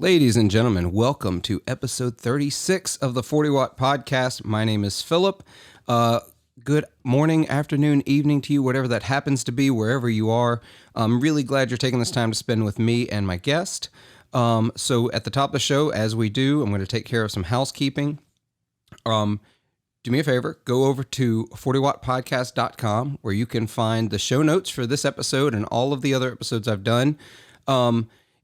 Ladies and gentlemen, welcome to episode 36 of the 40 Watt Podcast. My name is Phillip. Good morning, afternoon, evening to you, whatever that happens to be, wherever you are. I'm really glad you're taking this time to spend with me and my guest. So at the top of the show, as we do, I'm going to take care of some housekeeping. Do me a favor, go over to 40wattpodcast.com where you can find the show notes for this episode and all of the other episodes I've done.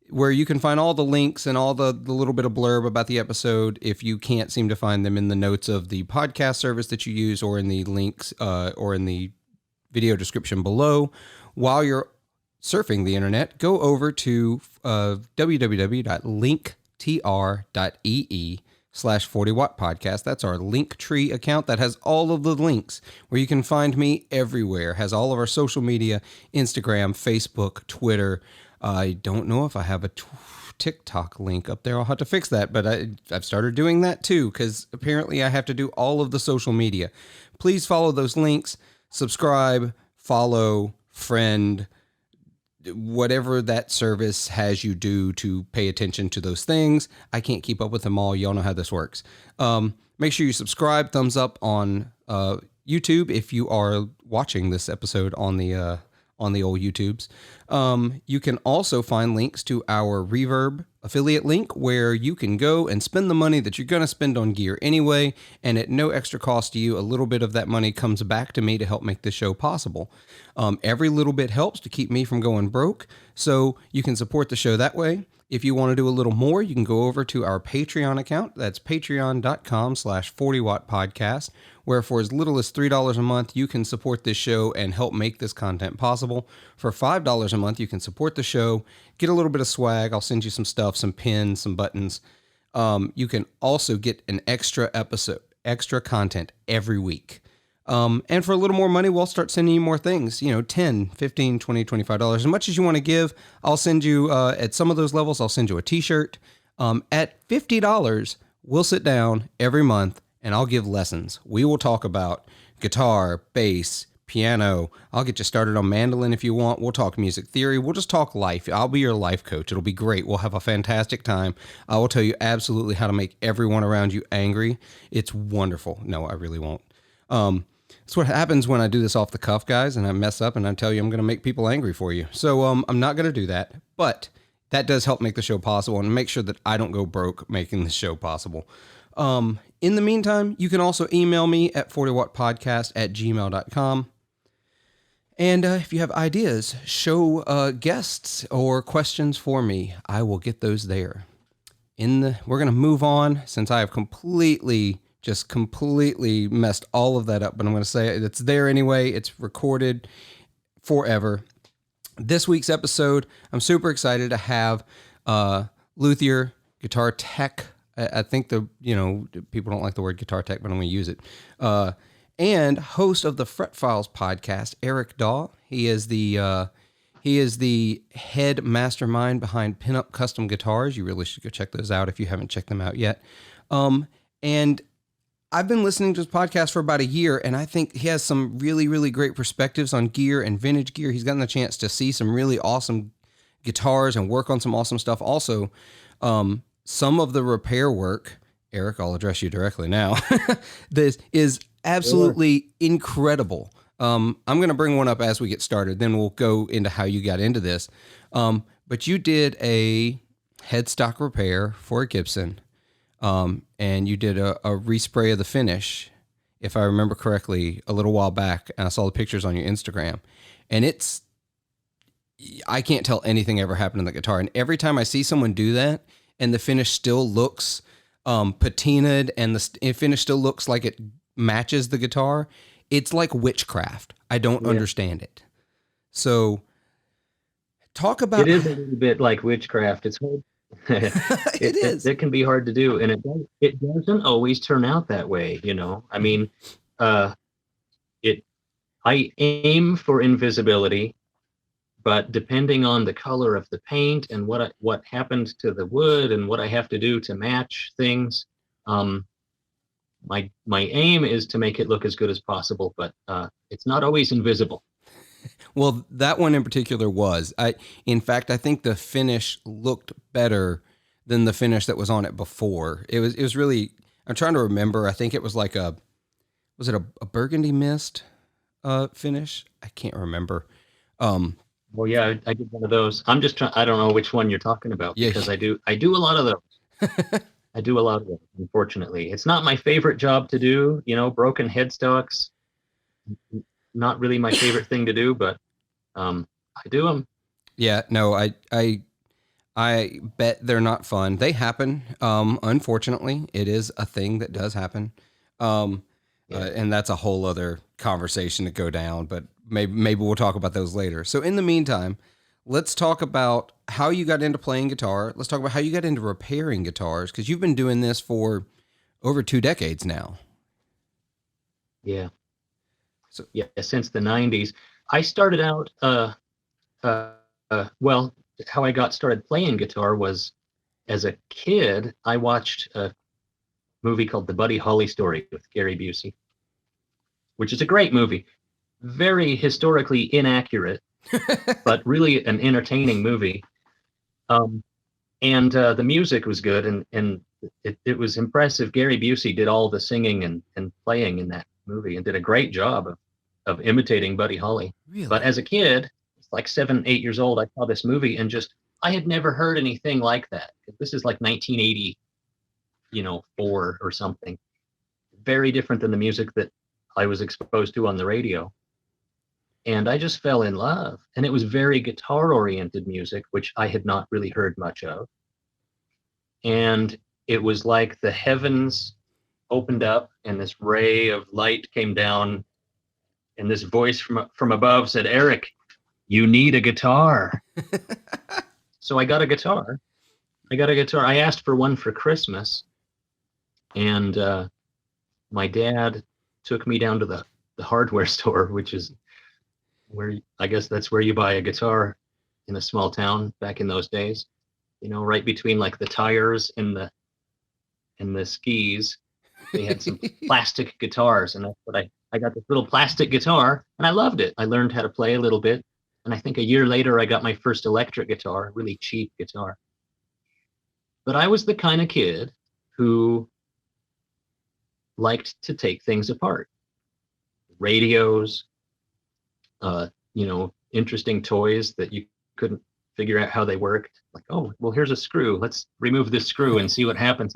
Where you can find all the links and all the little bit of blurb about the episode if you can't seem to find them in the notes of the podcast service that you use or in the links or in the video description below. While you're surfing the internet, go over to www.linktr.ee/40watt podcast. That's our Linktree account that has all of the links where you can find me everywhere. Has all of our social media, Instagram, Facebook, Twitter. I don't know if I have a TikTok link up there. I'll have to fix that, but I've started doing that too because apparently I have to do all of the social media. Please follow those links, subscribe, follow, friend, whatever that service has you do to pay attention to those things. I can't keep up with them all. Y'all know how this works. Make sure you subscribe, thumbs up on YouTube if you are watching this episode on the old YouTubes. You can also find links to our Reverb affiliate link where you can go and spend the money that you're going to spend on gear anyway, and at no extra cost to you, a little bit of that money comes back to me to help make this show possible. Every little bit helps to keep me from going broke, so you can support the show that way. If you want to do a little more, you can go over to our Patreon account. That's patreon.com/40wattpodcast, where for as little as $3 a month, you can support this show and help make this content possible. For $5 a month, you can support the show, get a little bit of swag. I'll send you some stuff, some pins, some buttons. You can also get an extra episode, extra content every week. And for a little more money, we'll start sending you more things, $10, $15, $20, $25, as much as you want to give. I'll send you, at some of those levels, I'll send you a t-shirt. At $50, we'll sit down every month and I'll give lessons. We will talk about guitar, bass, piano. I'll get you started on mandolin if you want. We'll talk music theory. We'll just talk life. I'll be your life coach. It'll be great. We'll have a fantastic time. I will tell you absolutely how to make everyone around you angry. It's wonderful. No, I really won't. That's what happens when I do this off the cuff, guys, and I mess up and I tell you I'm going to make people angry for you. So I'm not going to do that, but that does help make the show possible and make sure that I don't go broke making the show possible. In the meantime, you can also email me at 40wattpodcast@gmail.com. And if you have ideas, show guests or questions for me, I will get those there. We're going to move on since I have completely messed all of that up, but I'm going to say it's there anyway. It's recorded forever. This week's episode, I'm super excited to have luthier, guitar tech. I think people don't like the word guitar tech, but I'm going to use it. And host of the Fret Files podcast, Eric Daw. He is the head mastermind behind Pinup Custom Guitars. You really should go check those out if you haven't checked them out yet. And I've been listening to his podcast for about a year, and I think he has some really, really great perspectives on gear and vintage gear. He's gotten the chance to see some really awesome guitars and work on some awesome stuff. Also, some of the repair work, Eric, I'll address you directly now, this is absolutely incredible. I'm going to bring one up as we get started, then we'll go into how you got into this. But you did a headstock repair for a Gibson. And you did a respray of the finish, if I remember correctly, a little while back, and I saw the pictures on your Instagram. And I can't tell anything ever happened in the guitar. And every time I see someone do that, and the finish still looks patinaed, and the finish still looks like it matches the guitar, it's like witchcraft. I don't understand it. So, talk about... It is a little bit like witchcraft. It's hard. It can be hard to do, and it doesn't always turn out that way, I mean, I aim for invisibility, but depending on the color of the paint and what happened to the wood and what I have to do to match things, my aim is to make it look as good as possible, but it's not always invisible. Well, that one in particular was. In fact, I think the finish looked better. than the finish that was on it before. It was really, I'm trying to remember. I think it was like was it a burgundy mist finish? I can't remember. Um, Well, yeah, I did one of those. I'm just trying. I don't know which one you're talking about yeah. because I do a lot of those. I do a lot of those. Unfortunately, it's not my favorite job to do. Broken headstocks, not really my favorite thing to do, but I do them. Yeah, no, I bet they're not fun. They happen. Unfortunately, it is a thing that does happen. Um, Yeah, and that's a whole other conversation to go down, but maybe we'll talk about those later. So in the meantime, let's talk about how you got into playing guitar. Let's talk about how you got into repairing guitars because you've been doing this for over 2 decades now. yeah, So yeah. Since the '90s, I started out. Uh, well, how I got started playing guitar was as a kid. I watched a movie called The Buddy Holly Story with Gary Busey, which is a great movie. Very historically inaccurate, but really an entertaining movie. Um, and the music was good, and it was impressive. Gary Busey did all the singing and playing in that movie, and did a great job of imitating Buddy Holly. But really, as a kid, like 7, 8 years old, I saw this movie and just I had never heard anything like that. This is like 1980, 4 or something. Very different than the music that I was exposed to on the radio. And I just fell in love. And it was very guitar oriented music, which I had not really heard much of. And it was like the heavens opened up and this ray of light came down, and this voice from above said, "Eric, you need a guitar." So I got a guitar. I asked for one for Christmas, and my dad took me down to the hardware store, which is where I guess that's where you buy a guitar in a small town back in those days. Right between like the tires and the skis, they had some plastic guitars, and that's what I got this little plastic guitar, and I loved it. I learned how to play a little bit, and I think a year later I got my first electric guitar, a really cheap guitar. But I was the kind of kid who liked to take things apart. Radios, interesting toys that you couldn't figure out how they worked. Like, oh, well, here's a screw. Let's remove this screw and see what happens.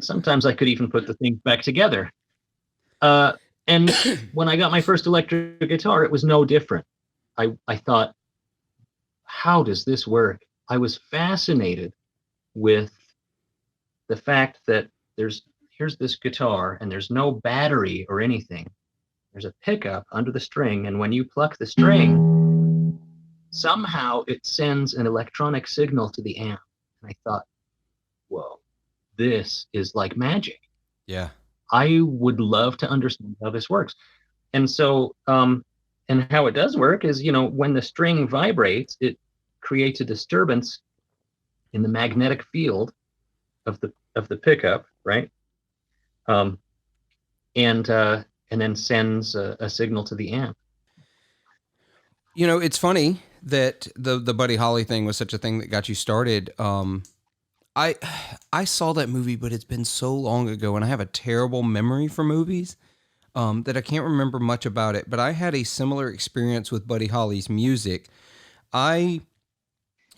Sometimes I could even put the thing back together. Uh, and when I got my first electric guitar, it was no different. I thought, how does this work? I was fascinated with the fact that here's this guitar and there's no battery or anything. There's a pickup under the string, and when you pluck the string, somehow it sends an electronic signal to the amp. And I thought, whoa, this is like magic. yeah. I would love to understand how this works. And so, and how it does work is, when the string vibrates, it creates a disturbance in the magnetic field of the pickup, right? Um, and then sends a signal to the amp. It's funny that the Buddy Holly thing was such a thing that got you started. I I saw that movie, but it's been so long ago, and I have a terrible memory for movies that I can't remember much about it. But I had a similar experience with Buddy Holly's music. I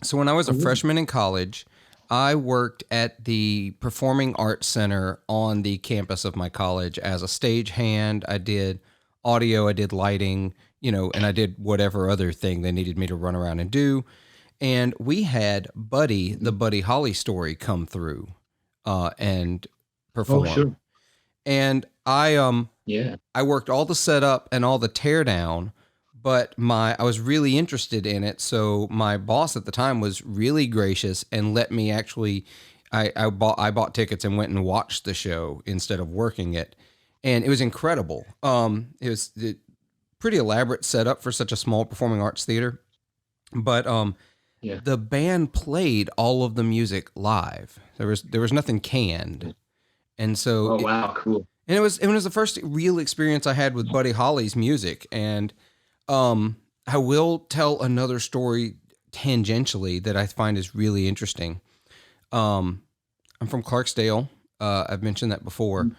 So when I was a Oh, really? freshman in college, I worked at the Performing Arts Center on the campus of my college as a stagehand. I did audio, I did lighting, and I did whatever other thing they needed me to run around and do. And we had Buddy, the Buddy Holly story, come through and Oh, perform. sure. And Yeah. I worked all the setup and all the teardown, but I was really interested in it. So my boss at the time was really gracious and let me actually. I bought tickets and went and watched the show instead of working it, and it was incredible. It was pretty elaborate setup for such a small performing arts theater, but Yeah. the band played all of the music live. There was nothing canned, and so Oh, wow. Cool. and it was the first real experience I had with Buddy Holly's music. And I will tell another story tangentially that I find is really interesting. I'm from Clarksdale. I've mentioned that before.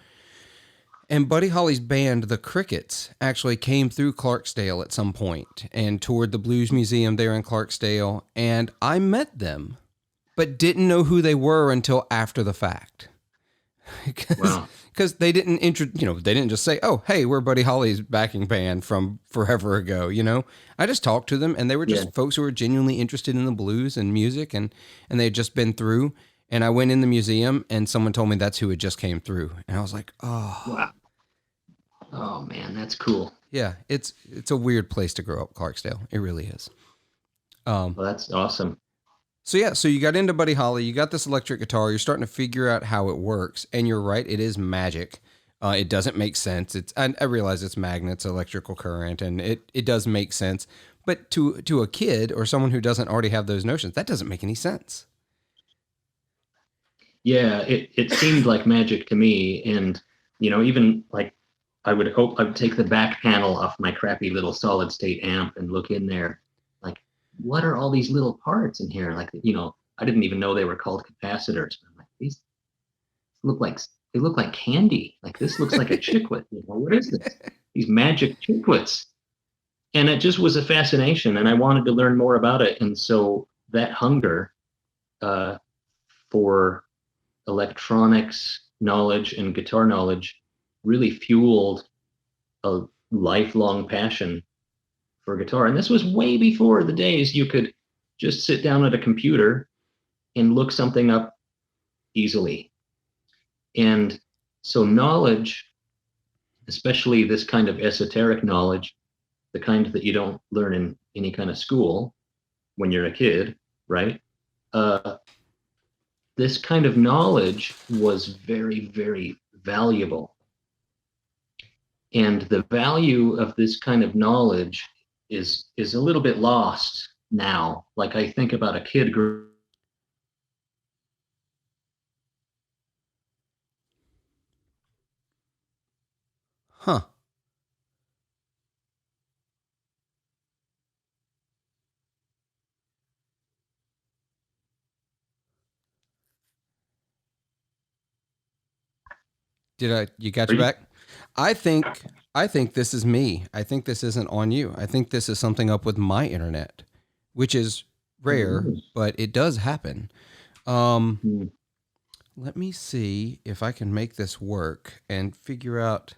And Buddy Holly's band, the Crickets, actually came through Clarksdale at some point and toured the Blues Museum there in Clarksdale. And I met them, but didn't know who they were until after the fact. Because they didn't they didn't just say, "Oh, hey, we're Buddy Holly's backing band from forever ago." I just talked to them, and they were just folks who were genuinely interested in the blues and music, and they had just been through. And I went in the museum, and someone told me that's who had just came through, and I was like, "Oh, wow, oh man, that's cool." Yeah, it's a weird place to grow up, Clarksdale. It really is. Well, that's awesome. So you got into Buddy Holly, you got this electric guitar, you're starting to figure out how it works, and you're right, it is magic. It doesn't make sense. I realize it's magnets, electrical current, and it does make sense. But to a kid or someone who doesn't already have those notions, that doesn't make any sense. Yeah, it seemed like magic to me, and even like I would take the back panel off my crappy little solid state amp and look in there. What are all these little parts in here? Like, I didn't even know they were called capacitors. I'm like, these look like candy. Like, this looks like a chiclet. What is this? These magic chiclets. And it just was a fascination, and I wanted to learn more about it. And so that hunger for electronics knowledge and guitar knowledge really fueled a lifelong passion for guitar. And this was way before the days you could just sit down at a computer and look something up easily. And so knowledge, especially this kind of esoteric knowledge, the kind that you don't learn in any kind of school when you're a kid, right? This kind of knowledge was very, very valuable. And the value of this kind of knowledge is a little bit lost now. Like, I think about a kid group. Huh. You got your back? I think this is me. I think this isn't on you. I think this is something up with my internet, which is rare, but it does happen. Let me see if I can make this work and figure out.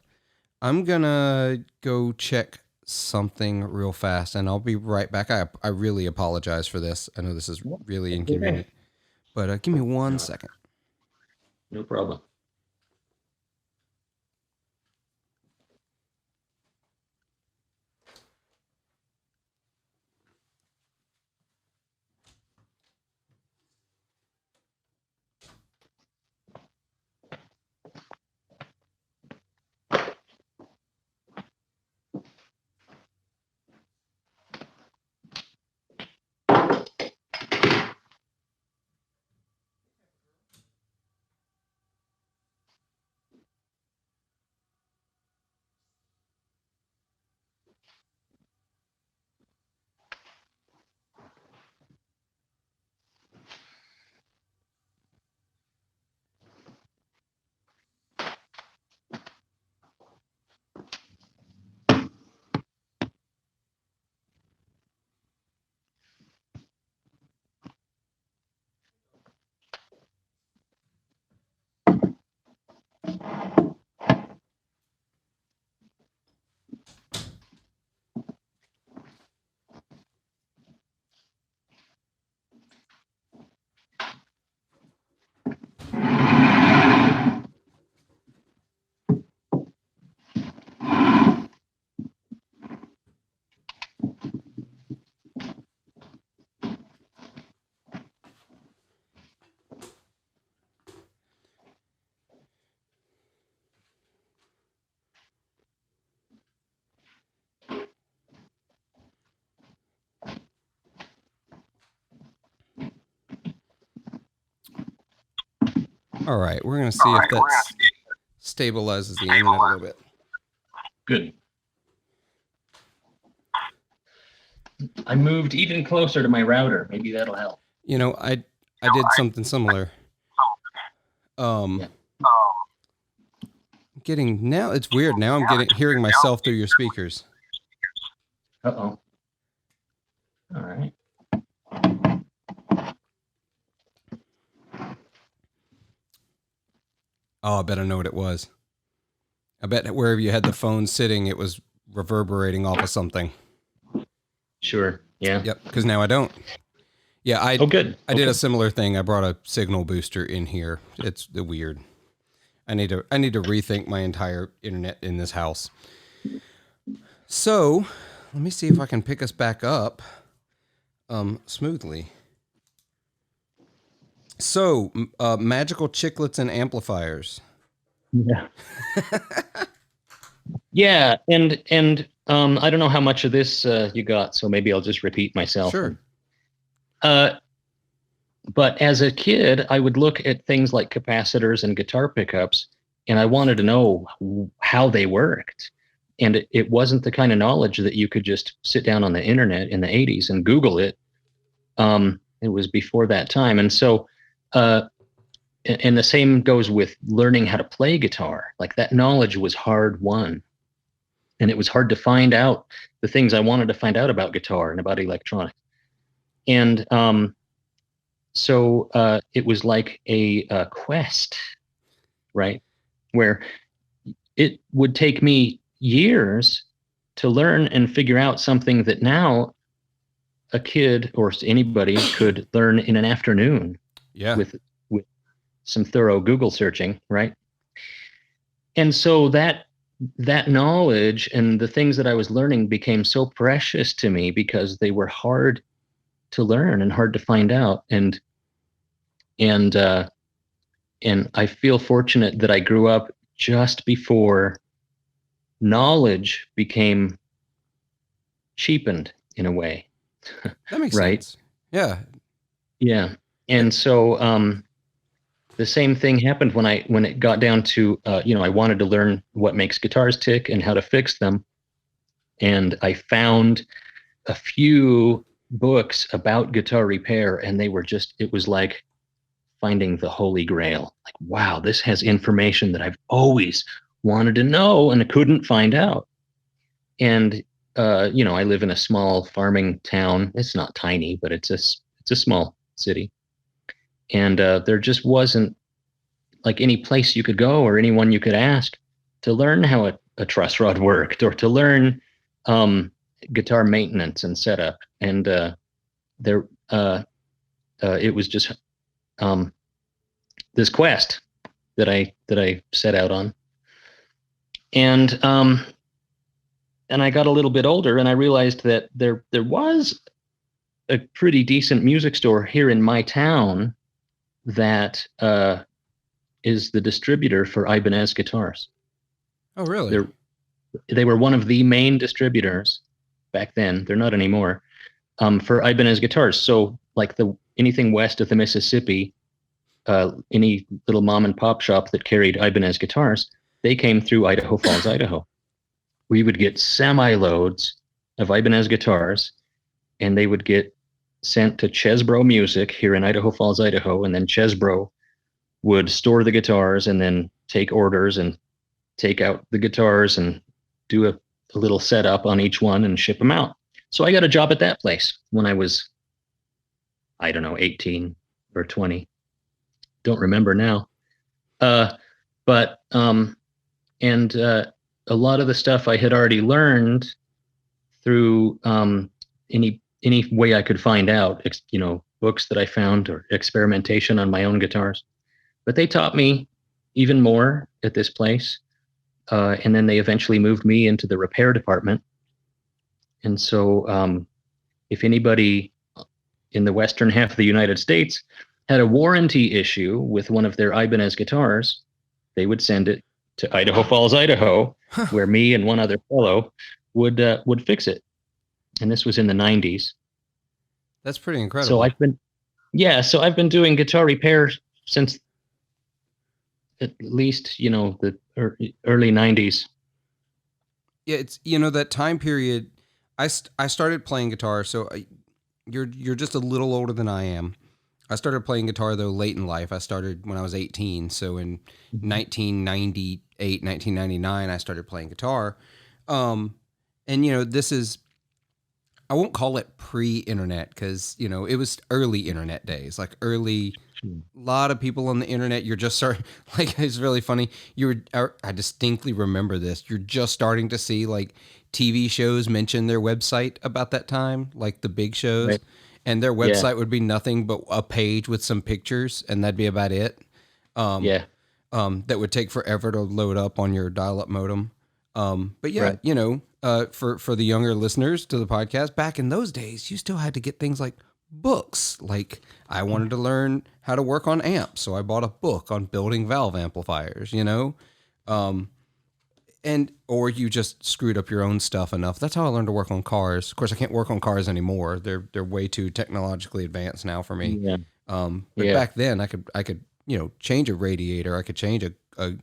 I'm gonna go check something real fast, and I'll be right back. I really apologize for this. I know this is really inconvenient, but give me 1 second. No problem. All right, we're going to see if that stabilizes the internet a little bit. Good. I moved even closer to my router. Maybe that'll help. I did something similar. Um, Yeah. getting now it's weird. Now I'm hearing myself through your speakers. Uh-oh. All right. Oh, I bet I know what it was. I bet wherever you had the phone sitting, it was reverberating off of something. Sure. Yeah. Yep. Because now I don't. Yeah, Oh, good. I did a similar thing. I brought a signal booster in here. It's weird. I need to rethink my entire internet in this house. So let me see if I can pick us back up smoothly. So magical chiclets and amplifiers. Yeah. Yeah, and I don't know how much of this you got, so maybe I'll just repeat myself. Sure. But as a kid, I would look at things like capacitors and guitar pickups, and I wanted to know how they worked. And it wasn't the kind of knowledge that you could just sit down on the internet in the 80s and Google it. It was before that time. And so, and the same goes with learning how to play guitar. Like that knowledge was hard won. And it was hard to find out the things I wanted to find out about guitar and about electronics. And so it was like a quest, right? Where it would take me years to learn and figure out something that now a kid or anybody could learn in an afternoon. Yeah. With some thorough Google searching, right? And so that knowledge and the things that I was learning became so precious to me because they were hard to learn and hard to find out. And I feel fortunate that I grew up just before knowledge became cheapened in a way. That makes right? sense. Yeah. Yeah. And so the same thing happened when it got down to I wanted to learn what makes guitars tick and how to fix them. And I found a few books about guitar repair, and it was like finding the Holy Grail. Like, wow, this has information that I've always wanted to know and I couldn't find out. And I live in a small farming town. It's not tiny, but it's a small city. And there just wasn't like any place you could go or anyone you could ask to learn how a truss rod worked or to learn guitar maintenance and setup. And it was just this quest that I set out on. And I got a little bit older and I realized that there was a pretty decent music store here in my town that is the distributor for Ibanez guitars. Oh, really? They were one of the main distributors back then. They're not anymore, for Ibanez guitars. So like anything west of the Mississippi, any little mom and pop shop that carried Ibanez guitars, they came through Idaho Falls, Idaho. We would get semi-loads of Ibanez guitars, and they would get sent to Chesbro Music here in Idaho Falls, Idaho, and then Chesbro would store the guitars and then take orders and take out the guitars and do a little setup on each one and ship them out. So I got a job at that place when I was, I don't know, 18 or 20. Don't remember now. But a lot of the stuff I had already learned through any way I could find out, books that I found or experimentation on my own guitars. But they taught me even more at this place. And then they eventually moved me into the repair department. And so if anybody in the western half of the United States had a warranty issue with one of their Ibanez guitars, they would send it to Idaho Falls, Idaho, where me and one other fellow would fix it. And this was in the 90s. That's pretty incredible. So I've been doing guitar repair since at least, the early 90s. Yeah, it's that time period. I started playing guitar, so you're just a little older than I am. I started playing guitar though late in life. I started when I was 18. So in 1998, 1999, I started playing guitar. And this is, I won't call it pre-internet because, it was early internet days, like early, a lot of people on the internet. You're just starting, like, it's really funny. I distinctly remember this. You're just starting to see like TV shows mention their website about that time, like the big shows, Right. and their Yeah. website would be nothing but a page with some pictures, and that'd be about it. Yeah. That would take forever to load up on your dial-up modem. But yeah, Right. for the younger listeners to the podcast, back in those days, you still had to get things like books. Like I wanted to learn how to work on amps, so I bought a book on building valve amplifiers. And or you just screwed up your own stuff enough. That's how I learned to work on cars. Of course, I can't work on cars anymore. They're way too technologically advanced now for me. Yeah. But Yeah. back then, I could change a radiator. I could change a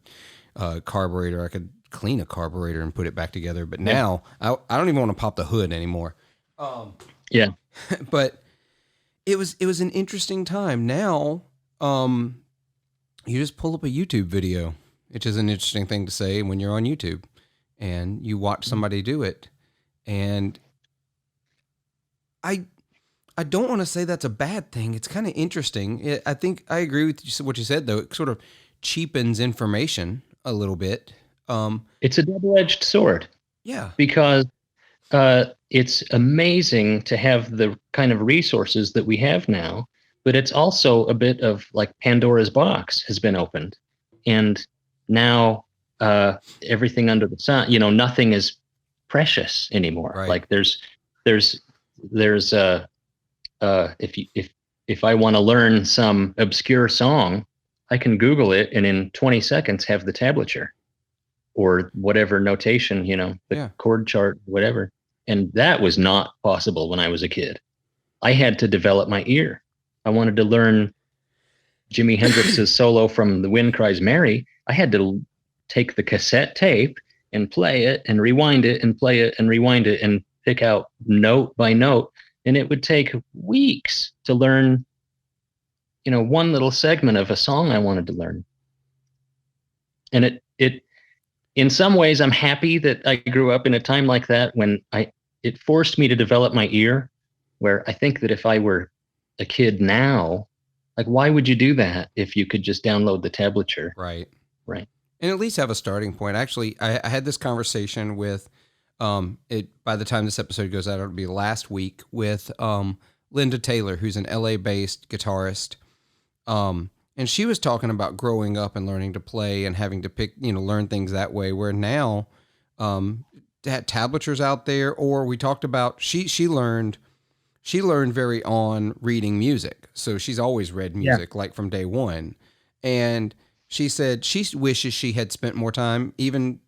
carburetor. I could clean a carburetor and put it back together. But Yeah. now I don't even want to pop the hood anymore. Yeah. But it was an interesting time. Now, you just pull up a YouTube video, which is an interesting thing to say when you're on YouTube, and you watch somebody do it. And I don't want to say that's a bad thing. It's kind of interesting. I think I agree with what you said, though. It sort of cheapens information a little bit. It's a double-edged sword Yeah, because it's amazing to have the kind of resources that we have now, but it's also a bit of like Pandora's box has been opened, and now everything under the sun, nothing is precious anymore. right. Like there's if I want to learn some obscure song, I can Google it and in 20 seconds have the tablature or whatever notation, the chord chart, whatever. And that was not possible when I was a kid. I had to develop my ear. I wanted to learn Jimi Hendrix's solo from The Wind Cries Mary. I had to take the cassette tape and play it and rewind it and play it and rewind it and pick out note by note. And it would take weeks to learn, one little segment of a song I wanted to learn. And it in some ways, I'm happy that I grew up in a time like that when it forced me to develop my ear, where I think that if I were a kid now, like, why would you do that if you could just download the tablature? Right. Right. And at least have a starting point. Actually, I had this conversation with, by the time this episode goes out, it'll be last week with Linda Taylor, who's an LA-based guitarist. And she was talking about growing up and learning to play and having to pick, learn things that way, where now that tablatures out there, or we talked about, she learned very on reading music. So she's always read music like from day one. And she said she wishes she had spent more time even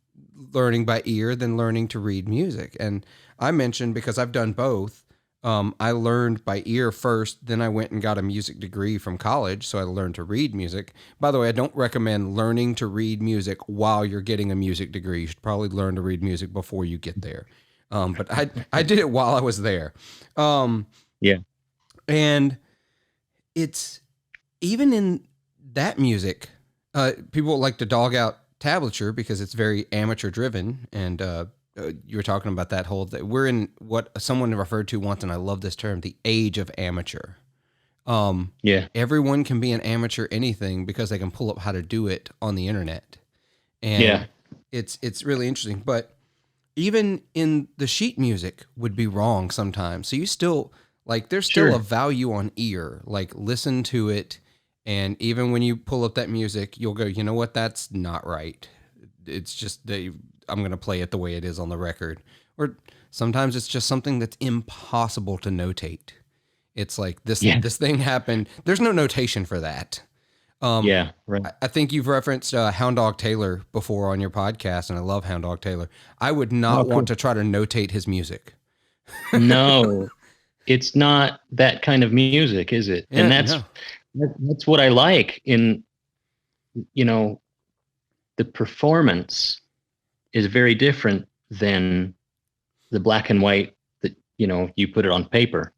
learning by ear than learning to read music. And I mentioned, because I've done both, I learned by ear first, then I went and got a music degree from college, so I learned to read music. By the way, I don't recommend learning to read music while you're getting a music degree. You should probably learn to read music before you get there. But I did it while I was there. Yeah. And it's, even in that music, people like to dog out tablature because it's very amateur driven. And you were talking about that whole thing. We're in what someone referred to once, and I love this term, the age of amateur. Everyone can be an amateur anything because they can pull up how to do it on the internet. And it's really interesting. But even in the sheet music would be wrong sometimes. So you still, like, there's still a value on ear. Like, listen to it, and even when you pull up that music, you'll go, you know what, that's not right. It's just I'm going to play it the way it is on the record. Or sometimes it's just something that's impossible to notate. It's like this thing happened. There's no notation for that. Right. I think you've referenced Hound Dog Taylor before on your podcast, and I love Hound Dog Taylor. I would not want to try to notate his music. No, it's not that kind of music, is it? Yeah, and that's what I like in, the performance is very different than the black and white that, you put it on paper.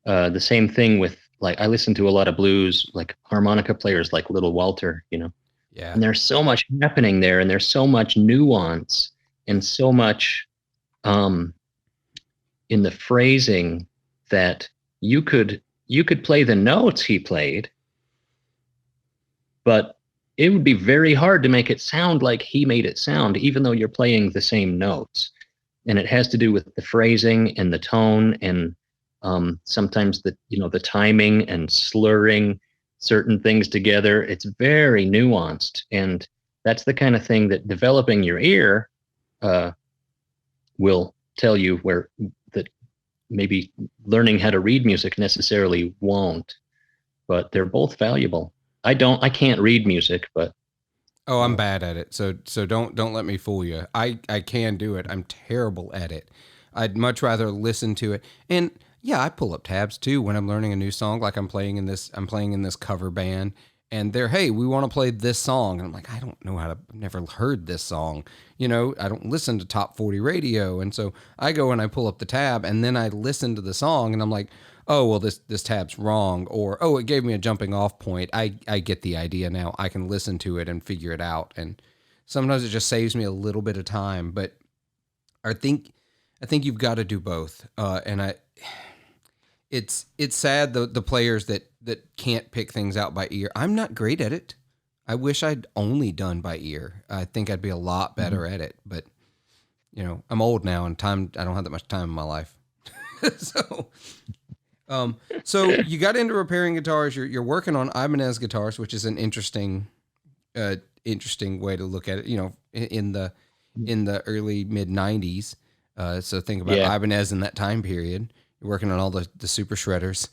The same thing with like I listen to a lot of blues, like harmonica players like Little Walter, Yeah. and there's so much happening there, and there's so much nuance and so much um, in the phrasing that you could play the notes he played, but it would be very hard to make it sound like he made it sound, even though you're playing the same notes. And it has to do with the phrasing and the tone, and sometimes the timing and slurring certain things together. It's very nuanced, and that's the kind of thing that developing your ear will tell you where that maybe learning how to read music necessarily won't. But they're both valuable. I can't read music, but Oh, I'm bad at it. So don't let me fool you. I can do it. I'm terrible at it. I'd much rather listen to it. And yeah, I pull up tabs too when I'm learning a new song. Like I'm playing in this cover band, and they're, hey, we want to play this song. And I'm like, I don't know I've never heard this song. I don't listen to top 40 radio. And so I go and I pull up the tab, and then I listen to the song, and I'm like, oh, well, this tab's wrong, or, oh, it gave me a jumping off point. I get the idea now. I can listen to it and figure it out. And sometimes it just saves me a little bit of time, but I think you've got to do both. It's sad, the players that can't pick things out by ear. I'm not great at it. I wish I'd only done by ear. I think I'd be a lot better at it, but I'm old now, and I don't have that much time in my life. So you got into repairing guitars. You're working on Ibanez guitars, which is an interesting way to look at it. In the early mid '90s. So think about Ibanez in that time period. You're working on all the super shredders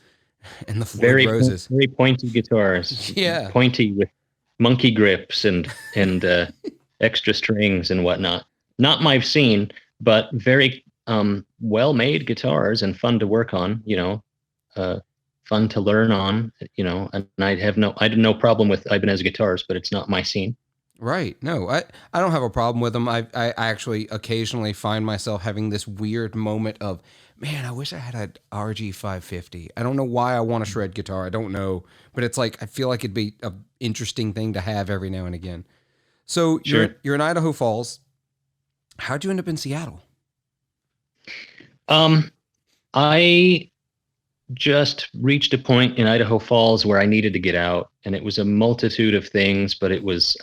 and the Floyd Roses. Very pointy guitars. Yeah, pointy with monkey grips and extra strings and whatnot. Not my scene, but very well-made guitars and fun to work on. Fun to learn on. And I had no problem with Ibanez guitars, but it's not my scene. Right. No, I don't have a problem with them. I actually occasionally find myself having this weird moment of, man, I wish I had an RG 550. I don't know why I want a shred guitar. I don't know, but it's like I feel like it'd be an interesting thing to have every now and again. So Sure. you're in Idaho Falls. How'd you end up in Seattle? I just reached a point in Idaho Falls where I needed to get out, and it was a multitude of things, but it was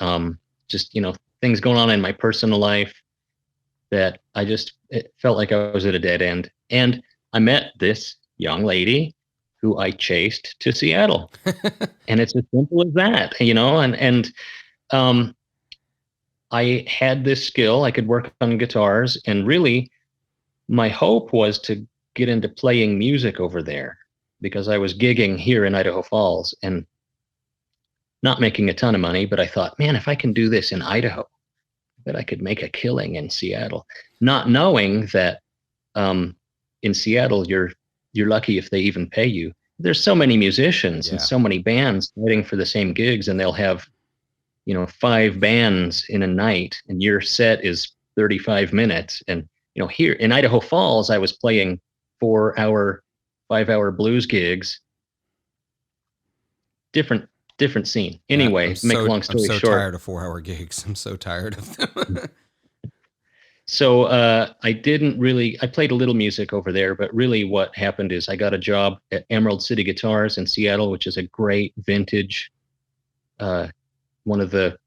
just things going on in my personal life that it felt like I was at a dead end. And I met this young lady who I chased to Seattle. And it's as simple as that, and I had this skill. I could work on guitars, and really my hope was to get into playing music over there, because I was gigging here in Idaho Falls and not making a ton of money. But I thought, man, if I can do this in Idaho, that I could make a killing in Seattle, not knowing that in Seattle, you're lucky if they even pay you. There's so many musicians and so many bands waiting for the same gigs, and they'll have 5 bands in a night, and your set is 35 minutes. And here in Idaho Falls, I was playing 4-hour, 5-hour blues gigs. Different scene. Anyway, make a long story short. I'm so tired of 4-hour gigs. I'm so tired of them. So I played a little music over there, but really what happened is I got a job at Emerald City Guitars in Seattle, which is a great vintage, one of the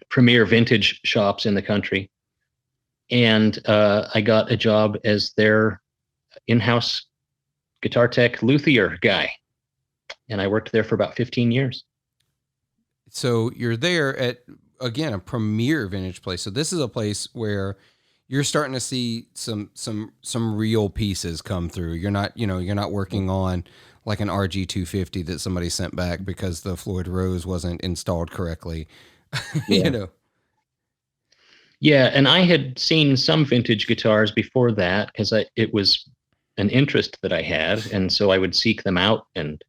premier vintage shops in the country. And I got a job as their in-house guitar tech luthier guy. And I worked there for about 15 years. So you're there at, again, a premier vintage place. So this is a place where you're starting to see some real pieces come through. You're not working on like an RG 250 that somebody sent back because the Floyd Rose wasn't installed correctly. Yeah. Yeah, and I had seen some vintage guitars before that because it was an interest that I had, and so I would seek them out, and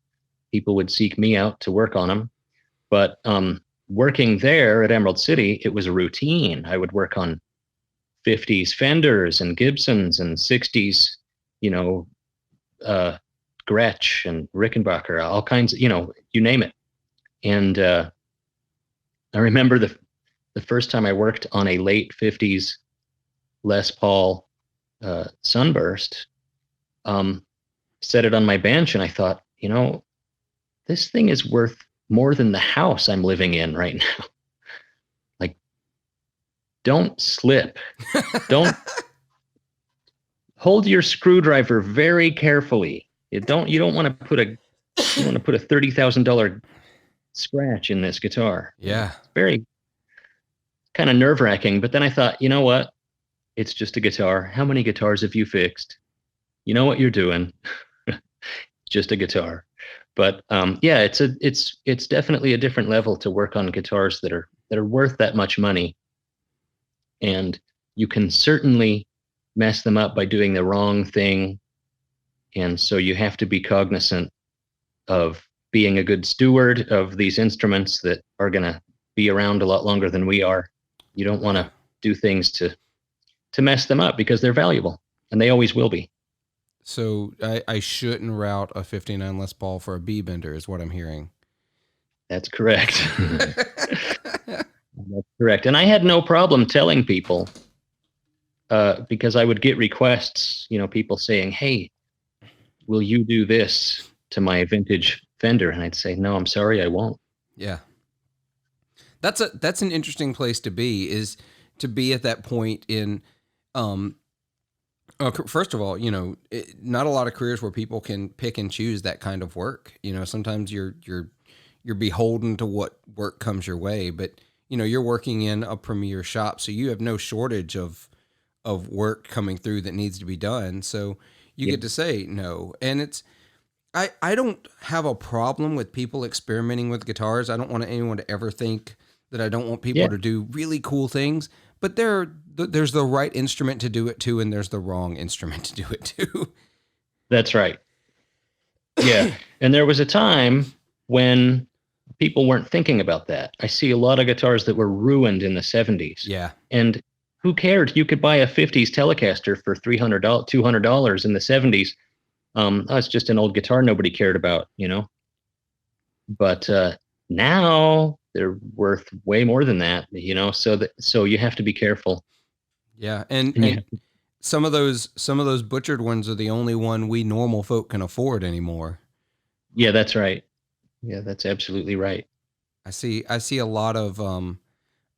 people would seek me out to work on them. But working there at Emerald City, it was a routine. I would work on 50s Fenders and Gibsons and 60s, Gretsch and Rickenbacker, all kinds of, you name it. And I remember the first time I worked on a late 50s Les Paul Sunburst, set it on my bench, and I thought, this thing is worth more than the house I'm living in right now. Like, don't slip. Don't hold your screwdriver very carefully. You don't want to put a $30,000 scratch in this guitar. Yeah. It's very kind of nerve-wracking. But then I thought, you know what? It's just a guitar. How many guitars have you fixed? You know what you're doing. Just a guitar. But yeah, it's definitely a different level to work on guitars that are worth that much money. And you can certainly mess them up by doing the wrong thing. And so you have to be cognizant of being a good steward of these instruments that are going to be around a lot longer than we are. You don't want to do things to mess them up, because they're valuable, and they always will be. So I shouldn't route a 59 Les Paul for a B bender is what I'm hearing. That's correct. That's correct. And I had no problem telling people, because I would get requests, people saying, hey, will you do this to my vintage Fender? And I'd say, no, I'm sorry, I won't. Yeah. That's an interesting place to be, is to be at that point in, first of all, not a lot of careers where people can pick and choose that kind of work. Sometimes you're beholden to what work comes your way, but you're working in a premier shop, so you have no shortage of work coming through that needs to be done. So you get to say no. And I don't have a problem with people experimenting with guitars. I don't want anyone to ever think that I don't want people to do really cool things, but there's the right instrument to do it to, and there's the wrong instrument to do it to. That's right. Yeah. And there was a time when people weren't thinking about that. I see a lot of guitars that were ruined in the 70s. Yeah. And who cared? You could buy a 50s Telecaster for $300, $200 in the 70s. It's just an old guitar nobody cared about, But now they're worth way more than that, so you have to be careful. Yeah. And some of those butchered ones are the only one we normal folk can afford anymore. Yeah, that's right. Yeah, that's absolutely right. I see a lot of on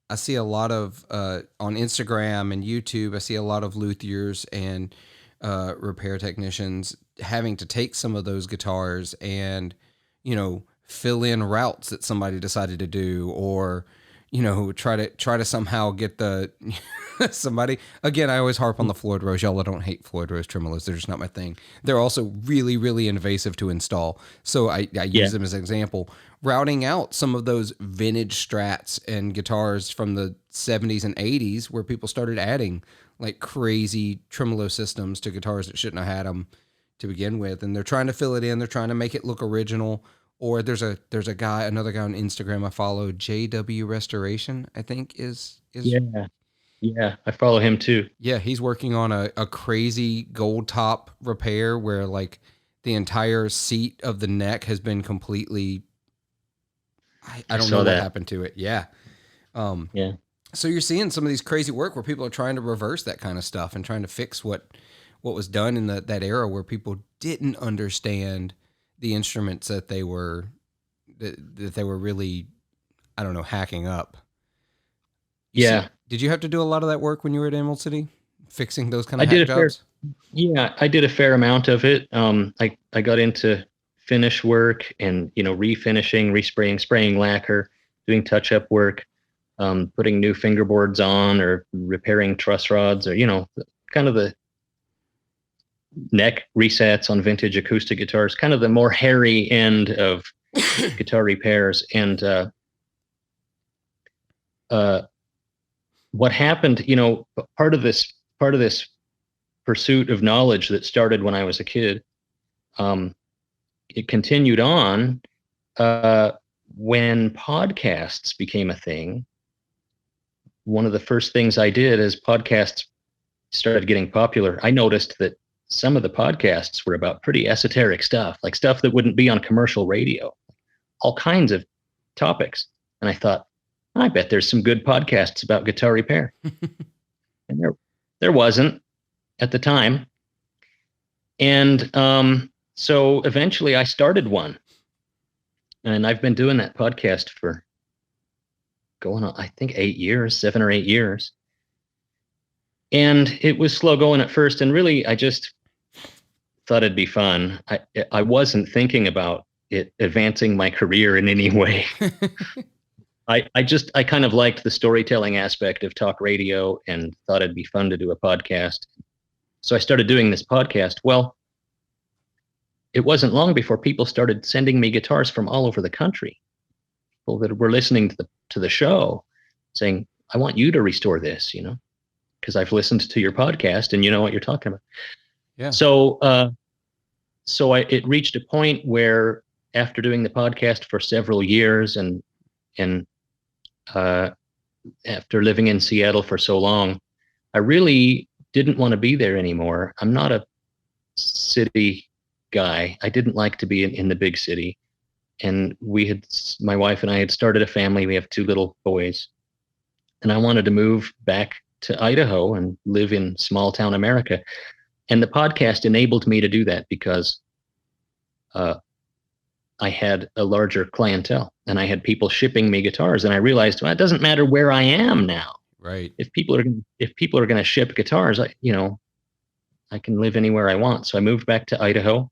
Instagram and YouTube, I see a lot of luthiers and repair technicians having to take some of those guitars and, fill in routes that somebody decided to do, or, try to somehow get the somebody. Again, I always harp on the Floyd Rose. Y'all don't hate Floyd Rose tremolos. They're just not my thing. They're also really, really invasive to install. So I use them as an example. Routing out some of those vintage Strats and guitars from the 70s and 80s, where people started adding like crazy tremolo systems to guitars that shouldn't have had them to begin with. And they're trying to fill it in. They're trying to make it look original. Or there's another guy on Instagram I follow, JW Restoration, I think is. Yeah, I follow him too. Yeah, he's working on a crazy gold top repair where like the entire seat of the neck has been completely. I don't know what happened to it. Yeah. Yeah. So you're seeing some of these crazy work where people are trying to reverse that kind of stuff and trying to fix what was done in that era where people didn't understand the instruments that they were really, I don't know, hacking up. Did you have to do a lot of that work when you were at Emerald City, fixing those kind of hack jobs? I did a fair amount of it. I got into finish work and, refinishing, respraying, spraying lacquer, doing touch-up work, putting new fingerboards on, or repairing truss rods, or, kind of the neck resets on vintage acoustic guitars, kind of the more hairy end of guitar repairs. And what happened, part of this pursuit of knowledge that started when I was a kid, it continued on when podcasts became a thing. One of the first things I did as podcasts started getting popular, I noticed that some of the podcasts were about pretty esoteric stuff, like stuff that wouldn't be on commercial radio, all kinds of topics. And I thought, I bet there's some good podcasts about guitar repair. And there wasn't at the time. And so eventually I started one. And I've been doing that podcast for going on, I think 7 or 8 years. And it was slow going at first. And really, I just thought it'd be fun. I wasn't thinking about it advancing my career in any way. I kind of liked the storytelling aspect of talk radio and thought it'd be fun to do a podcast. So I started doing this podcast. Well, it wasn't long before people started sending me guitars from all over the country. People that were listening to the show saying, I want you to restore this, because I've listened to your podcast and you know what you're talking about. Yeah. So, it reached a point where after doing the podcast for several years and after living in Seattle for so long, I really didn't want to be there anymore. I'm not a city guy. I didn't like to be in the big city. And my wife and I had started a family. We have 2 little boys. And I wanted to move back to Idaho and live in small town America. And the podcast enabled me to do that because I had a larger clientele and I had people shipping me guitars. And I realized, well, it doesn't matter where I am now. Right. If people are going to ship guitars, I can live anywhere I want. So I moved back to Idaho,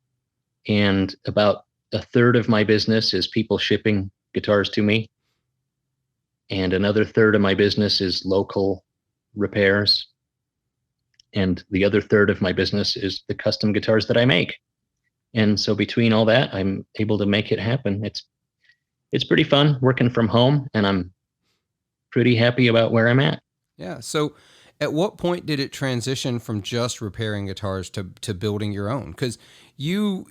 and about a third of my business is people shipping guitars to me. And another third of my business is local repairs. And the other third of my business is the custom guitars that I make. And so between all that, I'm able to make it happen. It's pretty fun working from home, and I'm pretty happy about where I'm at. Yeah. So at what point did it transition from just repairing guitars to building your own? Because you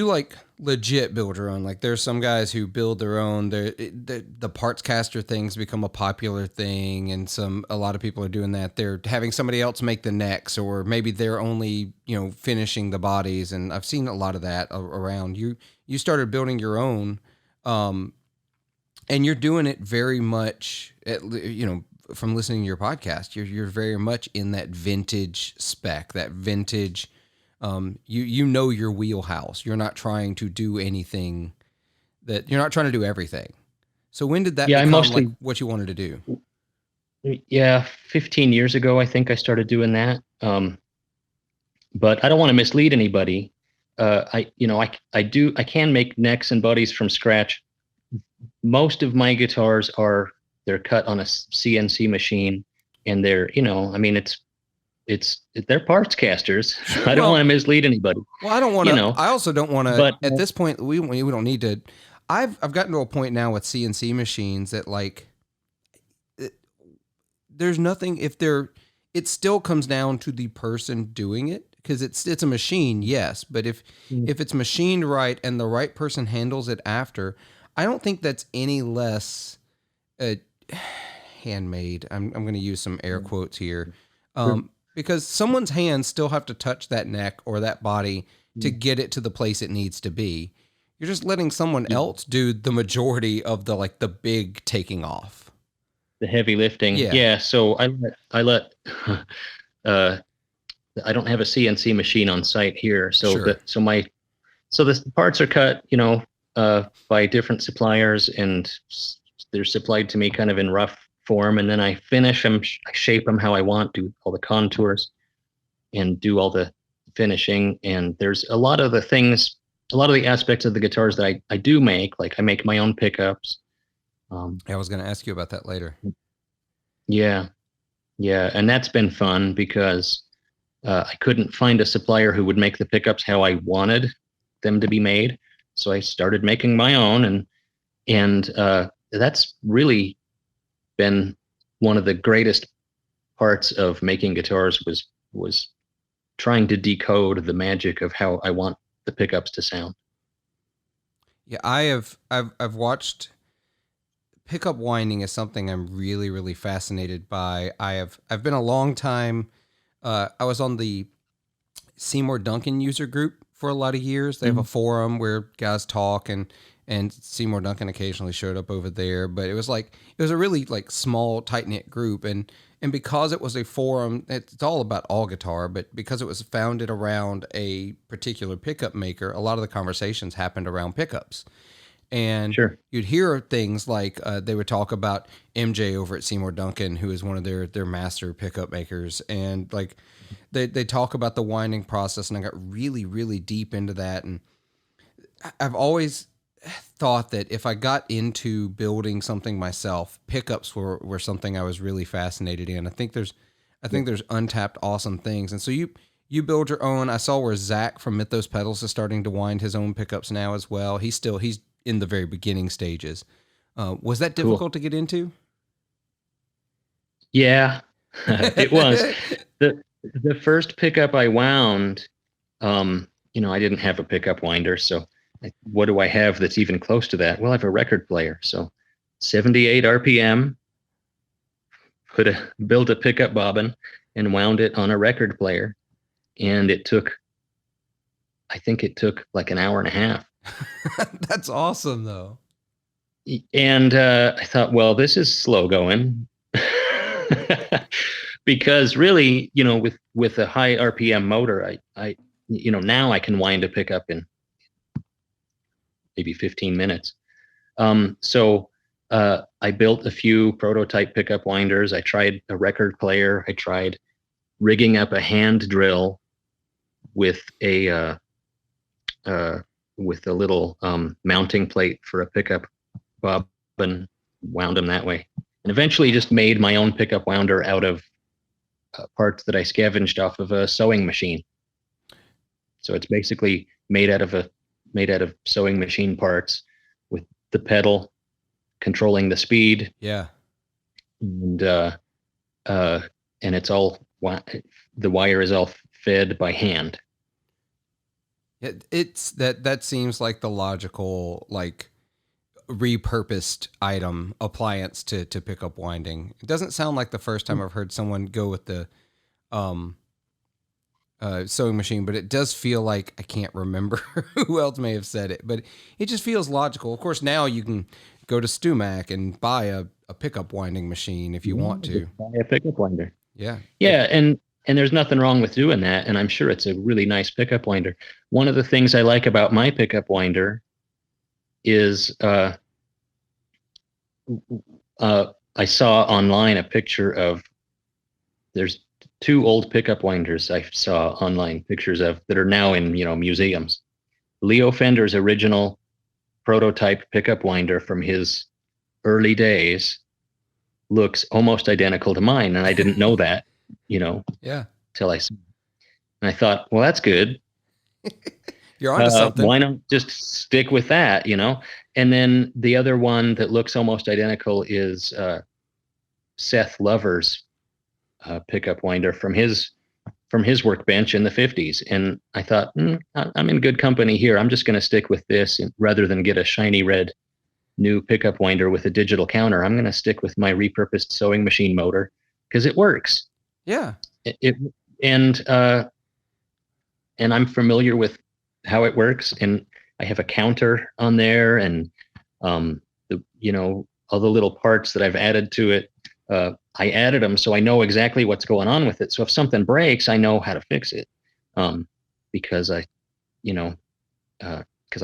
like legit build your own. Like there's some guys who build their own. The parts caster things become a popular thing, and a lot of people are doing that. They're having somebody else make the necks, or maybe they're only finishing the bodies. And I've seen a lot of that around. You started building your own, and you're doing it very much. From listening to your podcast, you're very much in that vintage spec, that vintage. You know your wheelhouse. You're not trying to do anything you're not trying to do everything. So when did that become like what you wanted to do? Yeah, 15 years ago, I think I started doing that. But I don't want to mislead anybody. I can make necks and bodies from scratch. Most of my guitars they're cut on a CNC machine, and they're, they're parts casters. I don't want to mislead anybody. Well, I don't want to. I also don't want to. But at this point, we don't need to. I've gotten to a point now with CNC machines that there's nothing. It still comes down to the person doing it, because it's a machine, yes. But if it's machined right and the right person handles it after, I don't think that's any less handmade. I'm going to use some air quotes here. Because someone's hands still have to touch that neck or that body to get it to the place it needs to be. You're just letting someone else do the majority of the big taking off, the heavy lifting. Yeah. So I let I don't have a CNC machine on site here. So sure. The parts are cut, by different suppliers, and they're supplied to me kind of in rough form, and then I finish them, I shape them how I want, do all the contours and do all the finishing. And there's a lot of the aspects of the guitars that I do make, like I make my own pickups. I was going to ask you about that later. Yeah. And that's been fun because I couldn't find a supplier who would make the pickups how I wanted them to be made. So I started making my own, and that's really been one of the greatest parts of making guitars was trying to decode the magic of how I want the pickups to sound. Yeah, I've watched pickup winding is something I'm really, really fascinated by. I've been a long time I was on the Seymour Duncan user group for a lot of years. They have a forum where guys talk, and Seymour Duncan occasionally showed up over there, but it was a really like small, tight knit group. And because it was a forum, it's all about all guitar, but because it was founded around a particular pickup maker, a lot of the conversations happened around pickups. And Sure. you'd hear things like they would talk about MJ over at Seymour Duncan, who is one of their master pickup makers, and like they talk about the winding process, and I got really really deep into that. And I've always thought that if I got into building something myself, pickups were something I was really fascinated in. I think there's untapped awesome things, and so you build your own. I saw where Zach from Mythos Pedals is starting to wind his own pickups now as well. He's in the very beginning stages. Was that difficult to get into? Yeah, it was. The first pickup I wound, I didn't have a pickup winder, so what do I have that's even close to that? Well, I have a record player, so 78 RPM, built a pickup bobbin and wound it on a record player, and I think it took like an hour and a half. That's awesome, though. And I thought, well, this is slow going. Because really, with a high RPM motor, I now I can wind a pickup in maybe 15 minutes. So I built a few prototype pickup winders. I tried a record player. I tried rigging up a hand drill with a little mounting plate for a pickup bobbin, wound them that way, and eventually just made my own pickup wounder out of parts that I scavenged off of a sewing machine. So it's basically made out of sewing machine parts with the pedal controlling the speed. Yeah. And it's all, the wire is all fed by hand. It's that seems like the logical, like, repurposed item appliance to pick up winding. It doesn't sound like the first time I've heard someone go with the sewing machine, but it does feel like, I can't remember who else may have said it, but it just feels logical. Of course, now you can go to StuMac and buy a pickup winding machine if you want to. Buy a pickup winder. Yeah. Yeah, and there's nothing wrong with doing that, and I'm sure it's a really nice pickup winder. One of the things I like about my pickup winder is I saw online a picture of, there's two old pickup winders I saw online pictures of that are now in museums. Leo Fender's original prototype pickup winder from his early days looks almost identical to mine, and I didn't know that, Yeah. till I saw it. And I thought, well, that's good. You're onto something. Why not just stick with that, And then the other one that looks almost identical is Seth Lover's pickup winder from his workbench in the 50s. And I thought, I'm in good company here. I'm just going to stick with this, rather than get a shiny red new pickup winder with a digital counter. I'm going to stick with my repurposed sewing machine motor because it works. Yeah. And I'm familiar with how it works, and I have a counter on there, and all the little parts that I've added to it, I added them so I know exactly what's going on with it. So if something breaks, I know how to fix it, because I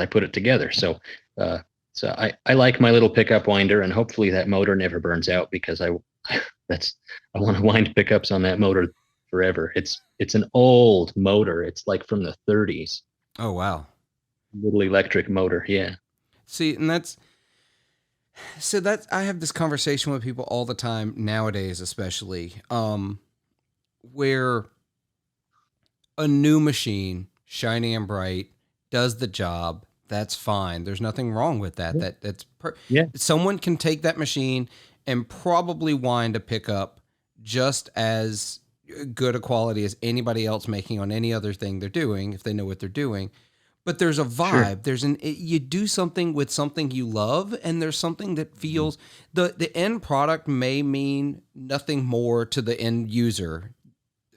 put it together. So I like my little pickup winder, and hopefully that motor never burns out, because I want to wind pickups on that motor forever. It's an old motor. It's like from the 30s. Oh, wow. Little electric motor. Yeah. See, and I have this conversation with people all the time nowadays, especially, where a new machine, shiny and bright, does the job. That's fine. There's nothing wrong with that. Yeah. Someone can take that machine and probably wind a pickup just as good a quality as anybody else making on any other thing they're doing, if they know what they're doing. But there's a vibe. Sure. You do something with something you love, and there's something that feels, the end product may mean nothing more to the end user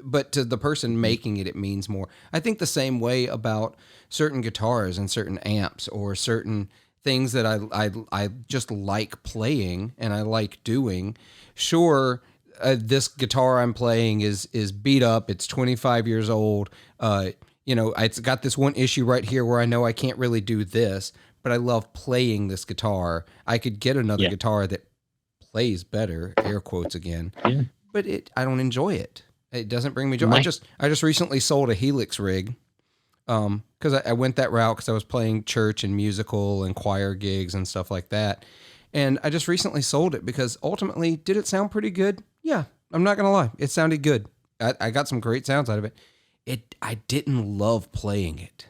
but to the person making it, it means more. I think the same way about certain guitars and certain amps or certain things that I just like playing and I like doing. Sure, this guitar I'm playing is beat up. It's 25 years old. It's got this one issue right here where I know I can't really do this, but I love playing this guitar. I could get another guitar that plays better, air quotes again, but I don't enjoy it. It doesn't bring me joy. I just recently sold a Helix rig because I went that route because I was playing church and musical and choir gigs and stuff like that. And I just recently sold it because ultimately, did it sound pretty good? Yeah, I'm not going to lie. It sounded good. I got some great sounds out of it. I didn't love playing it.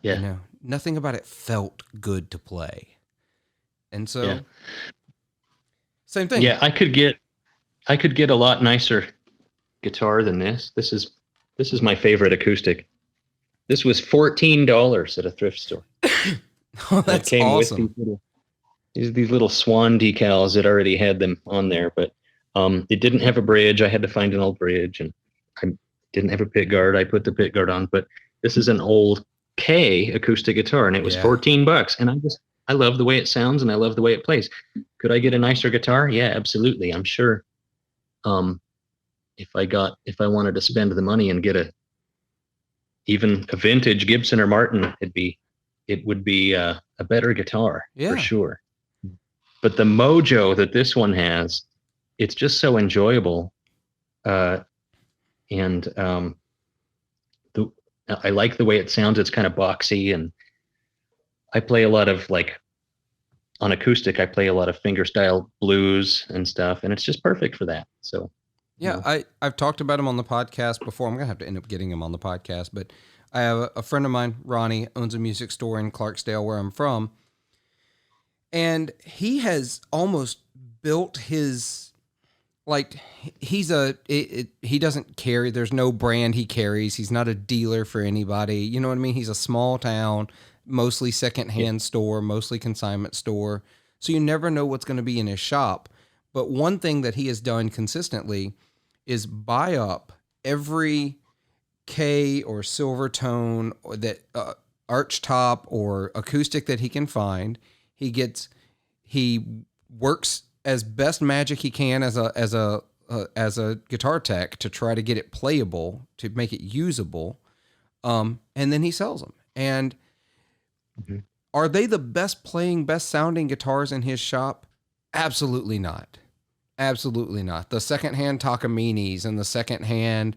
Yeah. Nothing about it felt good to play. And so, same thing. Yeah, I could get a lot nicer guitar than this. This is my favorite acoustic. This was $14 at a thrift store. Oh, that's awesome. With these little swan decals that already had them on there, but it didn't have a bridge. I had to find an old bridge, and I didn't have a pick guard. I put the pick guard on, but this is an old K acoustic guitar, and it was $14. And I love the way it sounds, and I love the way it plays. Could I get a nicer guitar? Yeah, absolutely. I'm sure. If I wanted to spend the money and get even a vintage Gibson or Martin, it would be a better guitar for sure. But the mojo that this one has, it's just so enjoyable. I like the way it sounds. It's kind of boxy, and I play a lot of on acoustic, I play a lot of fingerstyle blues and stuff, and it's just perfect for that. So, yeah, I've talked about him on the podcast before. I'm going to have to end up getting him on the podcast, but I have a friend of mine, Ronnie, owns a music store in Clarksdale where I'm from. And he has almost built his, he doesn't carry, there's no brand he carries. He's not a dealer for anybody. You know what I mean? He's a small town, mostly secondhand store, mostly consignment store. So you never know what's going to be in his shop. But one thing that he has done consistently is buy up every K or silver tone or that arch top or acoustic that he can find. He works as best magic he can as a guitar tech to try to get it playable, to make it usable. And then he sells them. And are they the best sounding guitars in his shop? Absolutely not. Absolutely not. The secondhand Takaminis and the secondhand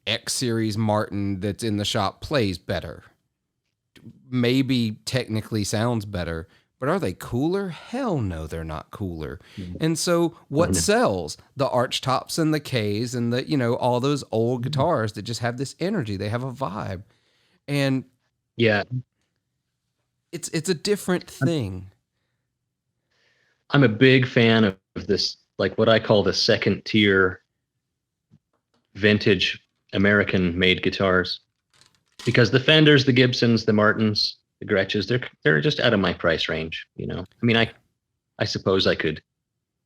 X series Martin that's in the shop plays better. Maybe technically sounds better, but are they cooler? Hell no, they're not cooler. And so what sells? The arch tops and the Ks and the, all those old guitars that just have this energy. They have a vibe. And it's a different thing. I'm a big fan of this, what I call the second tier vintage American made guitars, because the Fenders, the Gibsons, the Martins, the Gretches, they're just out of my price range. I mean, I suppose I could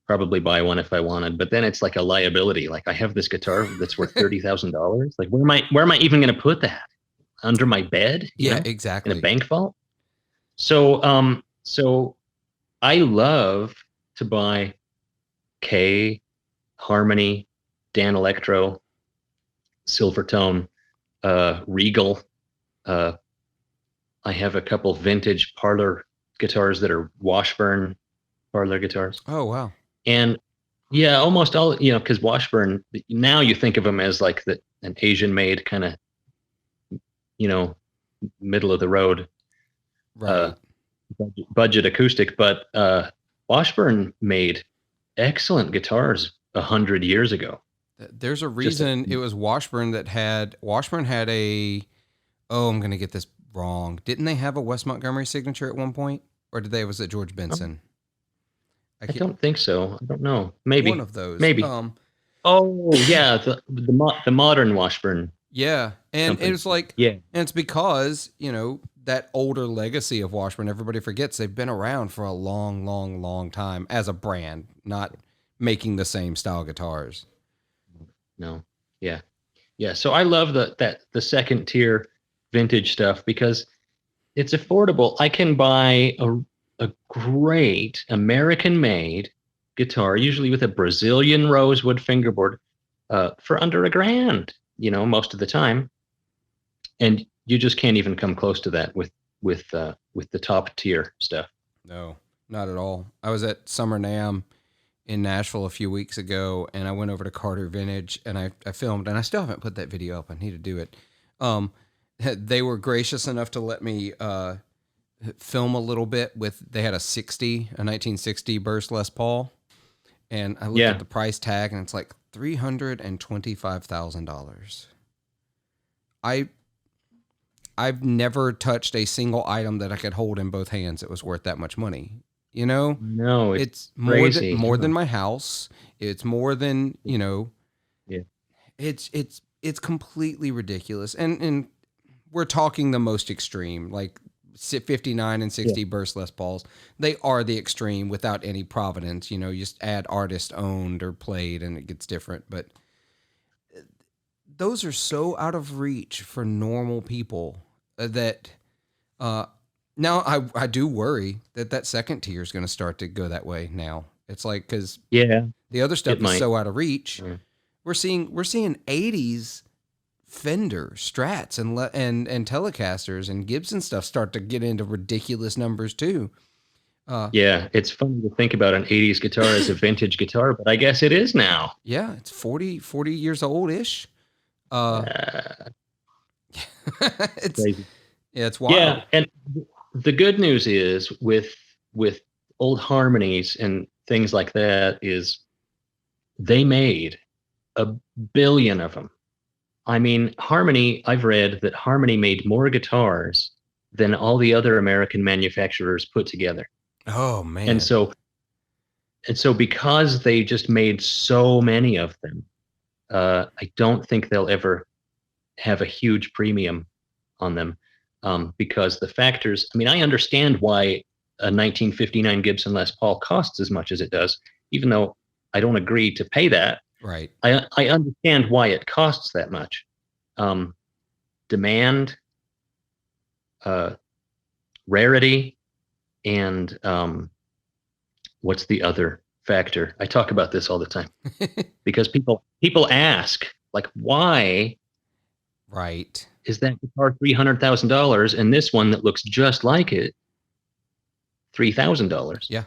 probably buy one if I wanted, but then it's like a liability. I have this guitar that's worth $30,000. Where am I even going to put that? Under my bed? Yeah, exactly. In a bank vault. So I love to buy K, Harmony, Dan Electro, Silvertone, Regal. I have a couple vintage Parlor guitars that are Washburn Parlor guitars. Oh, wow. And almost all, because Washburn, now you think of them as an Asian made kind of, middle of the road, right. Budget acoustic, but Washburn made excellent guitars 100 years ago. There's a reason it was Washburn had I'm going to get this wrong. Didn't they have a Wes Montgomery signature at one point? Or was it George Benson? I don't think so. I don't know. Maybe. One of those. Maybe. The modern Washburn. Yeah. And company. it was and it's because, that older legacy of Washburn, everybody forgets they've been around for a long, long, long time as a brand, not making the same style guitars. no. Yeah. Yeah. So I love the second tier vintage stuff because it's affordable. I can buy a great American made guitar, usually with a Brazilian rosewood fingerboard, for under $1,000, most of the time. And you just can't even come close to that with the top tier stuff. No, not at all. I was at Summer NAMM in Nashville a few weeks ago, and I went over to Carter Vintage, and I filmed, and I still haven't put that video up. I need to do it. They were gracious enough to let me film a little bit with. They had a 1960 Burst Les Paul, and I looked Yeah. at the price tag, and it's like $325,000. I've never touched a single item that I could hold in both hands that was worth that much money. No, It's crazy. more than my house. It's more than, Yeah. it's completely ridiculous. And we're talking the most extreme, like 59 and 60 Burst Les Pauls. They are the extreme without any provenance. You just add artist owned or played and it gets different. But those are so out of reach for normal people that now I do worry that second tier is going to start to go that way now. It's like, because the other stuff is so out of reach. Yeah. We're seeing 80s Fender Strats and Telecasters and Gibson stuff start to get into ridiculous numbers too. Yeah, it's funny to think about an 80s guitar as a vintage guitar, but I guess it is now. Yeah, it's 40 years old-ish. It's crazy. Yeah, it's wild. Yeah, and the good news is with old harmonies and things like that is they made 1 billion of them. I mean, Harmony, I've read that Harmony made more guitars than all the other American manufacturers put together. Oh man. And so because they just made so many of them, I don't think they'll ever have a huge premium on them, because the factors, I mean, I understand why a 1959 Gibson Les Paul costs as much as it does, even though I don't agree to pay that. Right. I understand why it costs that much. Demand, rarity, and what's the other factor? I talk about this all the time because people ask, like, why right is that guitar $300,000 and this one that looks just like it $3,000? Yeah.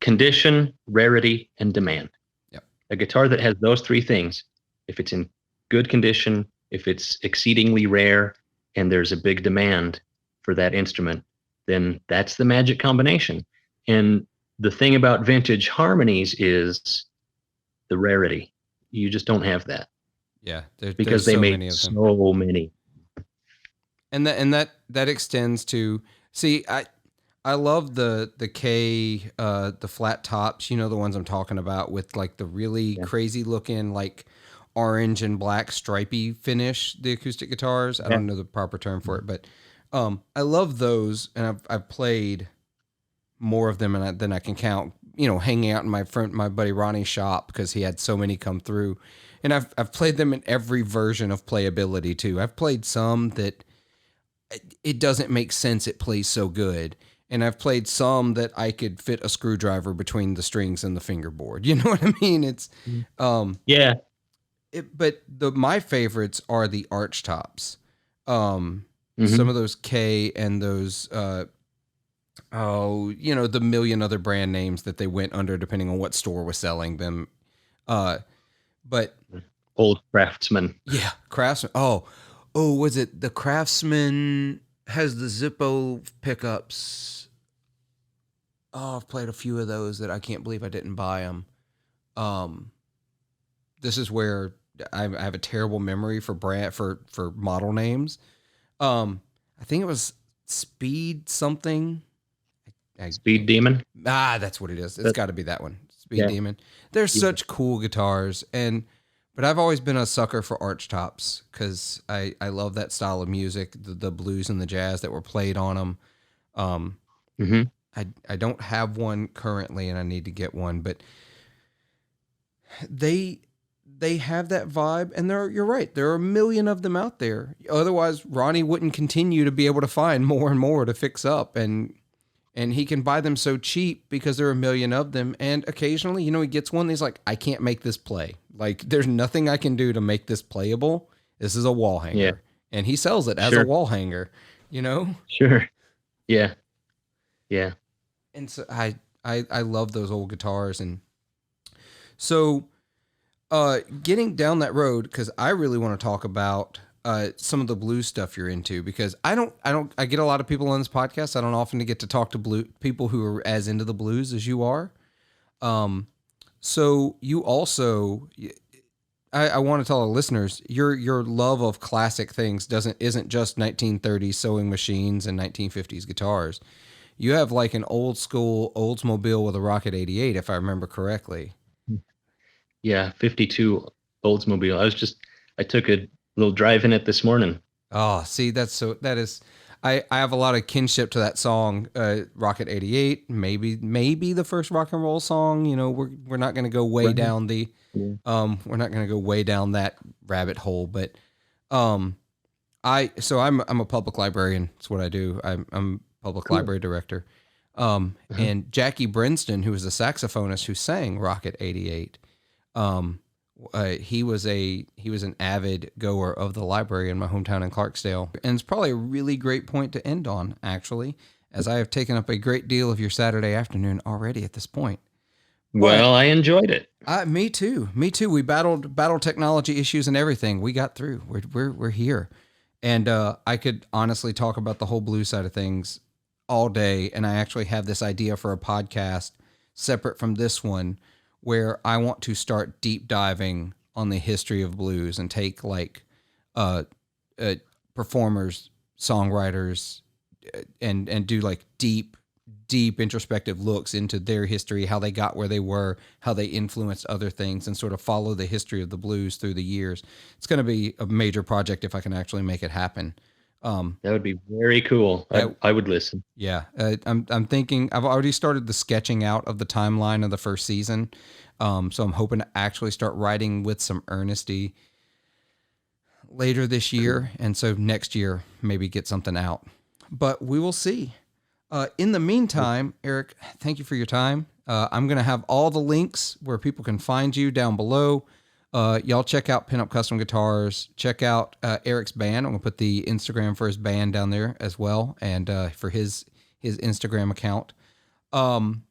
Condition, rarity, and demand. Yep. A guitar that has those three things, if it's in good condition, if it's exceedingly rare, and there's a big demand for that instrument, then that's the magic combination. And the thing about vintage harmonies is the rarity. You just don't have that. Yeah, because they made so many. And that extends to, see, I love the K, the flat tops, the ones I'm talking about, with like the really crazy looking, like orange and black stripy finish, the acoustic guitars. I don't know the proper term for it, but I love those, and I've played more of them than I can count, hanging out in my buddy Ronnie's shop because he had so many come through. And I've played them in every version of playability too. I've played some that it doesn't make sense, it plays so good. And I've played some that I could fit a screwdriver between the strings and the fingerboard. You know what I mean? It's but my favorites are the arch tops. Some of those K and those the million other brand names that they went under depending on what store was selling them. But old Craftsman. Yeah, Craftsman. Oh, was it the Craftsman has the Zippo pickups? Oh, I've played a few of those that I can't believe I didn't buy them. This is where I have a terrible memory for model names. I think it was Speed something. Speed Demon. That's what it is. It's got to be that one. Speed Demon. They're such cool guitars, but I've always been a sucker for arch tops because I love that style of music, the blues and the jazz that were played on them. I don't have one currently, and I need to get one. But they have that vibe, and you're right. There are a million of them out there. Otherwise, Ronnie wouldn't continue to be able to find more and more to fix up, and he can buy them so cheap because there are a million of them. And occasionally, he gets one. He's like, I can't make this play. Like, there's nothing I can do to make this playable. This is a wall hanger, Yeah. and he sells it as Sure. a wall hanger. Sure. Yeah. Yeah. And so I love those old guitars, and so. Getting down that road, because I really want to talk about some of the blues stuff you're into, because I get a lot of people on this podcast. I don't often get to talk to people who are as into the blues as you are. So you also, I want to tell our listeners, your love of classic things isn't just 1930s sewing machines and 1950s guitars. You have like an old school Oldsmobile with a Rocket 88, if I remember correctly. Yeah, 52 Oldsmobile. I took a little drive in it this morning. Oh, see, I have a lot of kinship to that song, Rocket 88, maybe the first rock and roll song. We're not going to go way down we're not going to go way down that rabbit hole, but I'm a public librarian. That's what I do. I'm public library director. And Jackie Brinston, who was a saxophonist who sang Rocket 88, he was an avid goer of the library in my hometown in Clarksdale. And it's probably a really great point to end on, actually, as I have taken up a great deal of your Saturday afternoon already at this point. Well, I enjoyed it. Me too. We battled technology issues and everything. We got through. We're here. And I could honestly talk about the whole blues side of things all day. And I actually have this idea for a podcast separate from this one, where I want to start deep diving on the history of blues and take like performers, songwriters, and do like deep introspective looks into their history, how they got where they were, how they influenced other things, and sort of follow the history of the blues through the years. It's going to be a major project if I can actually make it happen. That would be very cool. I would listen. Yeah. I'm thinking I've already started the sketching out of the timeline of the first season. So I'm hoping to actually start writing with some earnesty later this year. And so next year, maybe get something out, but we will see. In the meantime, Eric, thank you for your time. I'm going to have all the links where people can find you down below. Y'all check out Pinup Custom Guitars. Check out Eric's band. I'm going to put the Instagram for his band down there as well, and for his Instagram account. And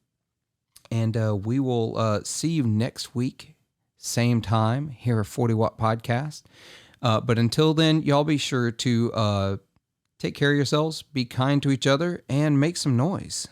we will see you next week, same time, here at 40 Watt Podcast. But until then, y'all be sure to take care of yourselves, be kind to each other, and make some noise.